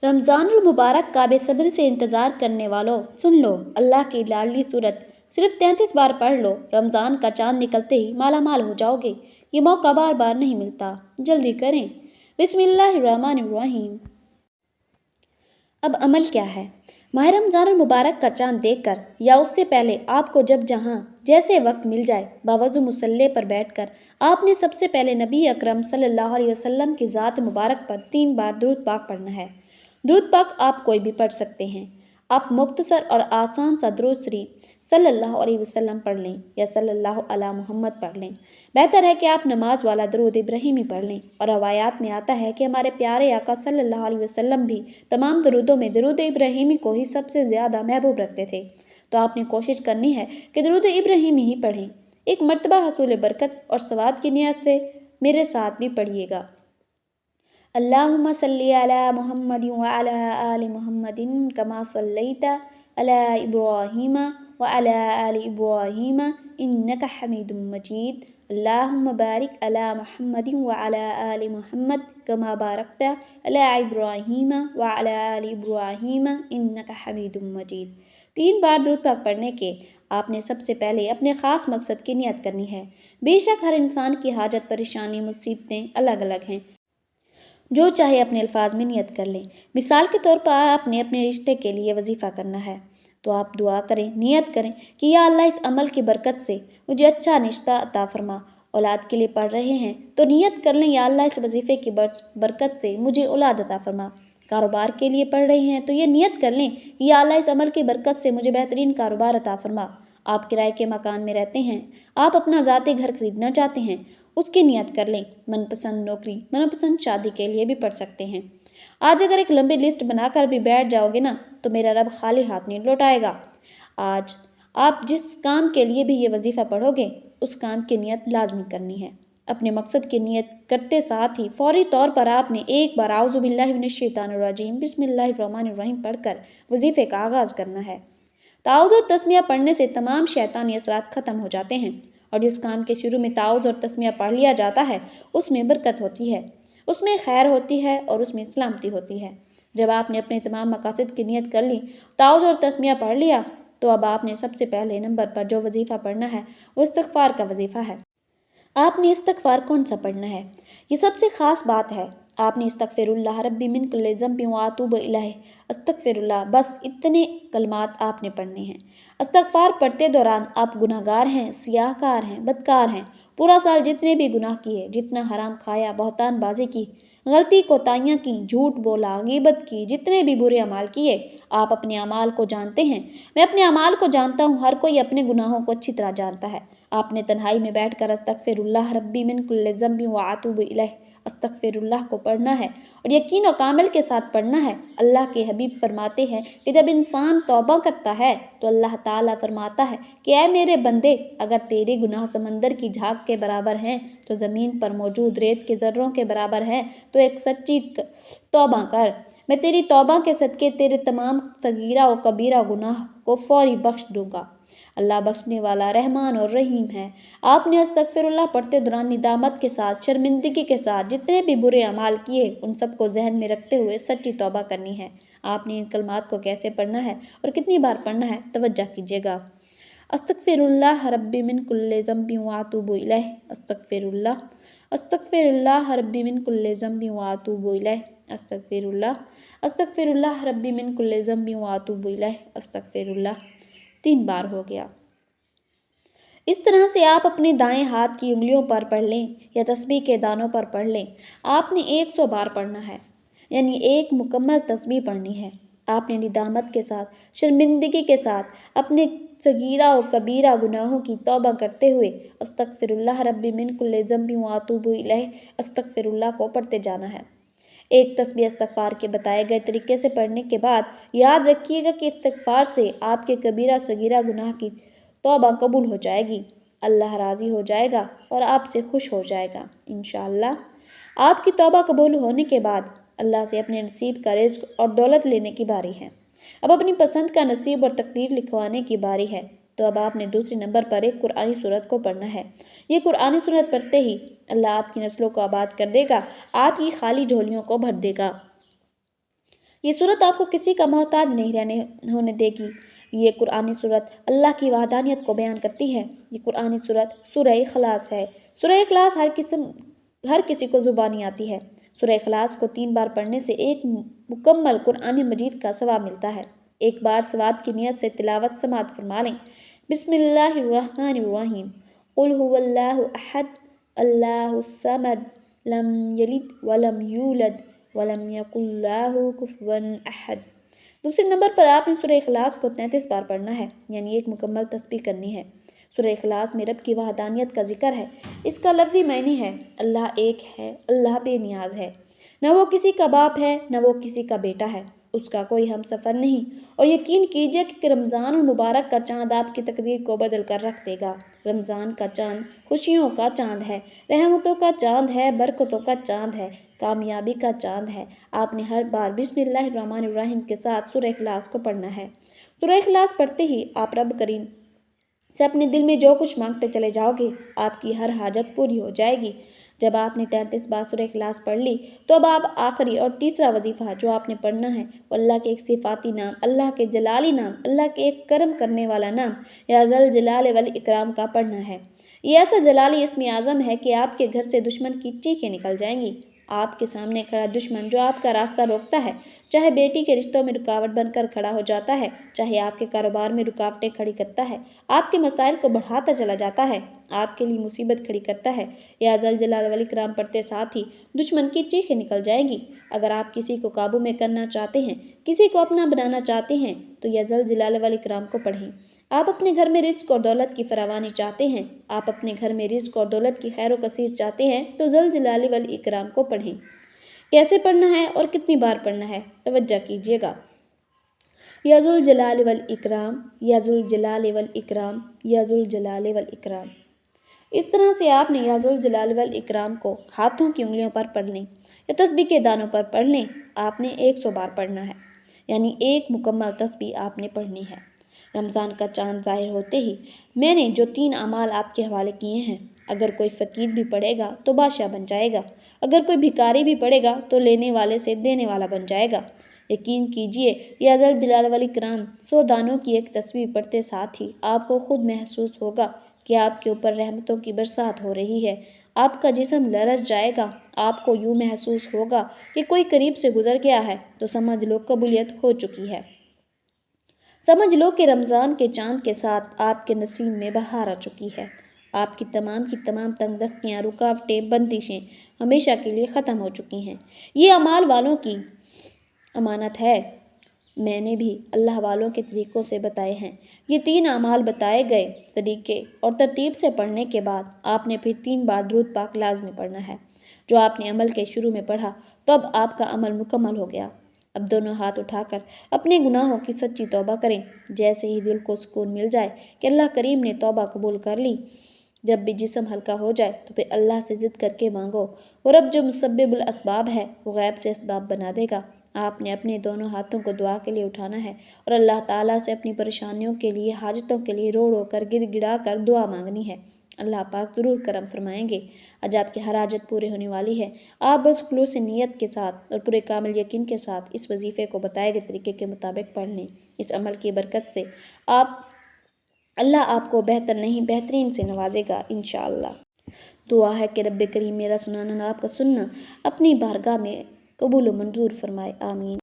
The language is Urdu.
رمضان المبارک کا بے صبری سے انتظار کرنے والوں سن لو، اللہ کی لاڈلی صورت صرف 33 بار پڑھ لو، رمضان کا چاند نکلتے ہی مالا مال ہو جاؤ گے۔ یہ موقع بار بار نہیں ملتا، جلدی کریں۔ بسم اللہ الرحمن الرحیم۔ اب عمل کیا ہے؟ ماہ رمضان المبارک کا چاند دیکھ کر یا اس سے پہلے آپ کو جب جہاں جیسے وقت مل جائے باوضو مصلی پر بیٹھ کر آپ نے سب سے پہلے نبی اکرم صلی اللہ علیہ وسلم کی ذات مبارک پر 3 بار درود پاک پڑھنا ہے۔ درود پاک آپ کوئی بھی پڑھ سکتے ہیں۔ آپ مختصر اور آسان سا درود شریف صلی اللہ علیہ وسلم پڑھ لیں یا صلی اللہ علی محمد پڑھ لیں۔ بہتر ہے کہ آپ نماز والا درود ابراہیمی پڑھ لیں، اور روایات میں آتا ہے کہ ہمارے پیارے آقا صلی اللہ علیہ وسلم بھی تمام درودوں میں درود ابراہیمی کو ہی سب سے زیادہ محبوب رکھتے تھے۔ تو آپ نے کوشش کرنی ہے کہ درود ابراہیمی ہی پڑھیں۔ ایک مرتبہ حصول برکت اور ثواب کی نیت سے میرے ساتھ بھی پڑھیے گا۔ اللہم صلی علی محمد وعلی آل محمد کما صلیت علی ابراہیم وعلی آل ابراہیم انک حمید مجید۔ اللہم بارک علی محمد وعلی آل محمد کما بارکت علی ابراہیم وعلی آل ابراہیم انک حمید مجید۔ 3 بار درود پاک پڑھنے کے آپ نے سب سے پہلے اپنے خاص مقصد کی نیت کرنی ہے۔ بے شک ہر انسان کی حاجت، پریشانی، مصیبتیں الگ الگ ہیں، جو چاہے اپنے الفاظ میں نیت کر لیں۔ مثال کے طور پر آپ نے اپنے رشتے کے لیے وظیفہ کرنا ہے تو آپ دعا کریں، نیت کریں کہ یا اللہ اس عمل کی برکت سے مجھے اچھا رشتہ عطا فرما۔ اولاد کے لیے پڑھ رہے ہیں تو نیت کر لیں یا اللہ اس وظیفے کی برکت سے مجھے اولاد عطا فرما۔ کاروبار کے لیے پڑھ رہے ہیں تو یہ نیت کر لیں کہ یا اللہ اس عمل کی برکت سے مجھے بہترین کاروبار عطا فرما۔ آپ کرائے کے مکان میں رہتے ہیں، آپ اپنا ذاتی گھر خریدنا چاہتے ہیں، اس کی نیت کر لیں۔ من پسند نوکری، من پسند شادی کے لیے بھی پڑھ سکتے ہیں۔ آج اگر ایک لمبی لسٹ بنا کر بھی بیٹھ جاؤ گے نا تو میرا رب خالی ہاتھ نہیں لوٹائے گا۔ آج آپ جس کام کے لیے بھی یہ وظیفہ پڑھو گے اس کام کی نیت لازمی کرنی ہے۔ اپنے مقصد کی نیت کرتے ساتھ ہی فوری طور پر آپ نے ایک بار اعوذ باللہ من الشیطان الرجیم بسم اللہ الرحمن الرحیم پڑھ کر وظیفے کا آغاز کرنا ہے۔ تعوذ اور تسمیہ پڑھنے سے تمام شیطانی اثرات ختم ہو جاتے ہیں، اور جس کام کے شروع میں تعوذ اور تسمیہ پڑھ لیا جاتا ہے اس میں برکت ہوتی ہے، اس میں خیر ہوتی ہے اور اس میں سلامتی ہوتی ہے۔ جب آپ نے اپنے تمام مقاصد کی نیت کر لی، تعوذ اور تسمیہ پڑھ لیا، تو اب آپ نے سب سے پہلے نمبر پر جو وظیفہ پڑھنا ہے وہ استغفار کا وظیفہ ہے۔ آپ نے استغفار کون سا پڑھنا ہے؟ یہ سب سے خاص بات ہے۔ آپ نے استغفر اللہ ربی من کل ذنب واتوب الیہ، استغفر اللہ، بس اتنے کلمات آپ نے پڑھنے ہیں۔ استغفار پڑھتے دوران آپ گناہ گار ہیں، سیاہ کار ہیں، بدکار ہیں، پورا سال جتنے بھی گناہ کیے، جتنا حرام کھایا، بہتان بازی کی، غلطی کوتاہیاں کی، جھوٹ بولا، غیبت کی، جتنے بھی برے اعمال کیے، آپ اپنے اعمال کو جانتے ہیں، میں اپنے اعمال کو جانتا ہوں، ہر کوئی اپنے گناہوں کو اچھی طرح جانتا ہے۔ آپ نے تنہائی میں بیٹھ کر استغفر اللہ ربی من کل ذنب واتوب الیہ، استغفر اللہ کو پڑھنا ہے، اور یقین و کامل کے ساتھ پڑھنا ہے۔ اللہ کے حبیب فرماتے ہیں کہ جب انسان توبہ کرتا ہے تو اللہ تعالیٰ فرماتا ہے کہ اے میرے بندے، اگر تیرے گناہ سمندر کی جھاگ کے برابر ہیں تو زمین پر موجود ریت کے ذروں کے برابر ہیں، تو ایک سچی توبہ کر، میں تیری توبہ کے صدقے تیرے تمام صغیرہ و کبیرہ گناہ کو فوری بخش دوں گا۔ اللہ بخشنے والا رحمان اور رحیم ہے۔ آپ نے استغفر اللہ پڑھتے دوران ندامت کے ساتھ، شرمندگی کے ساتھ جتنے بھی برے اعمال کیے ان سب کو ذہن میں رکھتے ہوئے سچی توبہ کرنی ہے۔ آپ نے ان کلمات کو کیسے پڑھنا ہے اور کتنی بار پڑھنا ہے توجہ کیجیے گا۔ استغفر اللہ ربی من کل ذنب واتوب الیہ، استغفر اللہ، استغفر اللہ ربی من کل ذنب واتوب الیہ، استغفر اللہ، استغفر اللہ ربی من کل ذنب واتوب الیہ، استغفر اللہ۔ 3 بار ہو گیا۔ اس طرح سے آپ اپنے دائیں ہاتھ کی انگلیوں پر پڑھ لیں یا تسبیح کے دانوں پر پڑھ لیں۔ آپ نے 100 بار پڑھنا ہے، یعنی ایک مکمل تسبیح پڑھنی ہے۔ آپ نے ندامت کے ساتھ، شرمندگی کے ساتھ اپنے صغیرہ و کبیرہ گناہوں کی توبہ کرتے ہوئے استغفر اللہ ربی من کل ذنب واتوب الیہ، استغفر اللہ کو پڑھتے جانا ہے۔ ایک تسبیح استغفار کے بتائے گئے طریقے سے پڑھنے کے بعد یاد رکھیے گا کہ استغفار سے آپ کے کبیرہ صغیرہ گناہ کی توبہ قبول ہو جائے گی، اللہ راضی ہو جائے گا اور آپ سے خوش ہو جائے گا انشاءاللہ۔ آپ کی توبہ قبول ہونے کے بعد اللہ سے اپنے نصیب کا رزق اور دولت لینے کی باری ہے۔ اب اپنی پسند کا نصیب اور تقدیر لکھوانے کی باری ہے، تو اب آپ نے دوسرے نمبر پر ایک قرآنی سورت کو پڑھنا ہے۔ یہ قرآنی سورت پڑھتے ہی اللہ آپ کی نسلوں کو آباد کر دے گا، آپ کی خالی جھولیوں کو بھر دے گا۔ یہ صورت آپ کو کسی کا محتاج نہیں رہنے ہونے دے گی۔ یہ قرآنی صورت اللہ کی وحدانیت کو بیان کرتی ہے۔ یہ قرآنی صورت سورہ اخلاص ہے۔ سورہ اخلاص ہر کسی کو زبانی آتی ہے۔ سورہ اخلاص کو 3 بار پڑھنے سے ایک مکمل قرآن مجید کا ثواب ملتا ہے۔ ایک بار ثواب کی نیت سے تلاوت سماعت فرما لیں۔ بسم اللہ الرحمن الرحیم۔ قل هو اللہ احد اللہ الصمد لم یلد ولم یولد ولم یکن لہ کفوا احد۔ دوسرے نمبر پر آپ نے سورہ اخلاص کو 33 بار پڑھنا ہے، یعنی ایک مکمل تسبیح کرنی ہے۔ سورہ اخلاص میں رب کی وحدانیت کا ذکر ہے۔ اس کا لفظی معنی ہے اللہ ایک ہے، اللہ بے نیاز ہے، نہ وہ کسی کا باپ ہے نہ وہ کسی کا بیٹا ہے، اس کا کوئی ہم سفر نہیں، اور یقین کیجئے کہ رمضان المبارک کا چاند آپ کی تقدیر کو بدل کر رکھ دے گا۔ رمضان کا چاند خوشیوں کا چاند ہے، رحمتوں کا چاند ہے، برکتوں کا چاند ہے، کامیابی کا چاند ہے۔ آپ نے ہر بار بسم اللہ الرحمن الرحیم کے ساتھ سورہ اخلاص کو پڑھنا ہے۔ سورہ اخلاص پڑھتے ہی آپ رب کریم سے اپنے دل میں جو کچھ مانگتے چلے جاؤ گے، آپ کی ہر حاجت پوری ہو جائے گی۔ جب آپ نے 33 بار سورہ اخلاص پڑھ لی تو اب آپ آخری اور تیسرا وظیفہ جو آپ نے پڑھنا ہے وہ اللہ کے ایک صفاتی نام، اللہ کے جلالی نام، اللہ کے ایک کرم کرنے والا نام یا ذل جلال والاکرام کا پڑھنا ہے۔ یہ ایسا جلالی اسم اعظم ہے کہ آپ کے گھر سے دشمن کی چیخیں نکل جائیں گی۔ آپ کے سامنے کھڑا دشمن جو آپ کا راستہ روکتا ہے، چاہے بیٹی کے رشتوں میں رکاوٹ بن کر کھڑا ہو جاتا ہے، چاہے آپ کے کاروبار میں رکاوٹیں کھڑی کرتا ہے، آپ کے مسائل کو بڑھاتا چلا جاتا ہے، آپ کے لیے مصیبت کھڑی کرتا ہے، یا ذل جلال والاکرام پڑھتے ساتھ ہی دشمن کی چیخیں نکل جائیں گی۔ اگر آپ کسی کو قابو میں کرنا چاہتے ہیں، کسی کو اپنا بنانا چاہتے ہیں تو یا ذل جلال والاکرام کو پڑھیں۔ آپ اپنے گھر میں رزق اور دولت کی فراوانی چاہتے ہیں، آپ اپنے گھر میں رزق اور دولت کی خیر و کثیر چاہتے ہیں تو ذل جلال والاکرام کو پڑھیں۔ کیسے پڑھنا ہے اور کتنی بار پڑھنا ہے، توجہ کیجیے گا۔ یا ذل جلال والاکرام، یا ذل جلال والاکرام، یا ذل جلال والاکرام۔ اس طرح سے آپ نے یا ذل جلال والاکرام کو ہاتھوں کی انگلیوں پر پڑھ لیں یا تسبیح کے دانوں پر پڑھ لیں۔ آپ نے 100 بار پڑھنا ہے، یعنی ایک مکمل تسبیح آپ نے پڑھنی ہے۔ رمضان کا چاند ظاہر ہوتے ہی میں نے جو 3 اعمال آپ کے حوالے کیے ہیں، اگر کوئی فقیر بھی پڑھے گا تو بادشاہ بن جائے گا، اگر کوئی بھکاری بھی پڑھے گا تو لینے والے سے دینے والا بن جائے گا۔ یقین کیجئے یا ذل جلال والاکرام 100 دانوں کی ایک تسبیح پڑھتے ساتھ ہی آپ کو خود محسوس ہوگا کہ آپ کے اوپر رحمتوں کی برسات ہو رہی ہے، آپ کا جسم لرز جائے گا، آپ کو یوں محسوس ہوگا کہ کوئی قریب سے گزر گیا ہے تو سمجھ لو قبولیت ہو چکی ہے۔ سمجھ لو کہ رمضان کے چاند کے ساتھ آپ کے نصیب میں بہار آ چکی ہے۔ آپ کی تمام تنگ دستیاں، رکاوٹیں، بندشیں ہمیشہ کے لیے ختم ہو چکی ہیں۔ یہ اعمال والوں کی امانت ہے، میں نے بھی اللہ والوں کے طریقوں سے بتائے ہیں۔ یہ 3 اعمال بتائے گئے طریقے اور ترتیب سے پڑھنے کے بعد آپ نے پھر 3 بار درود پاک لازمی پڑھنا ہے۔ جو آپ نے عمل کے شروع میں پڑھا تو اب آپ کا عمل مکمل ہو گیا۔ اب دونوں ہاتھ اٹھا کر اپنے گناہوں کی سچی توبہ کریں۔ جیسے ہی دل کو سکون مل جائے کہ اللہ کریم نے توبہ قبول کر لی، جب بھی جسم ہلکا ہو جائے تو پھر اللہ سے ضد کر کے مانگو، اور اب جو مسبب الاسباب ہے وہ غیب سے اسباب بنا دے گا۔ آپ نے اپنے دونوں ہاتھوں کو دعا کے لیے اٹھانا ہے اور اللہ تعالیٰ سے اپنی پریشانیوں کے لیے، حاجتوں کے لیے رو رو کر، گڑ گڑا کر دعا مانگنی ہے۔ اللہ پاک ضرور کرم فرمائیں گے۔ آج آپ کی ہر حاجت پورے ہونے والی ہے۔ آپ بس خلوص نیت کے ساتھ اور پورے کامل یقین کے ساتھ اس وظیفے کو بتائے گئے طریقے کے مطابق پڑھ لیں۔ اس عمل کی برکت سے اللہ آپ کو بہتر نہیں بہترین سے نوازے گا انشاءاللہ۔ دعا ہے کہ رب کریم میرا سنانا اور آپ کا سننا اپنی بارگاہ میں قبول و منظور فرمائے، آمین۔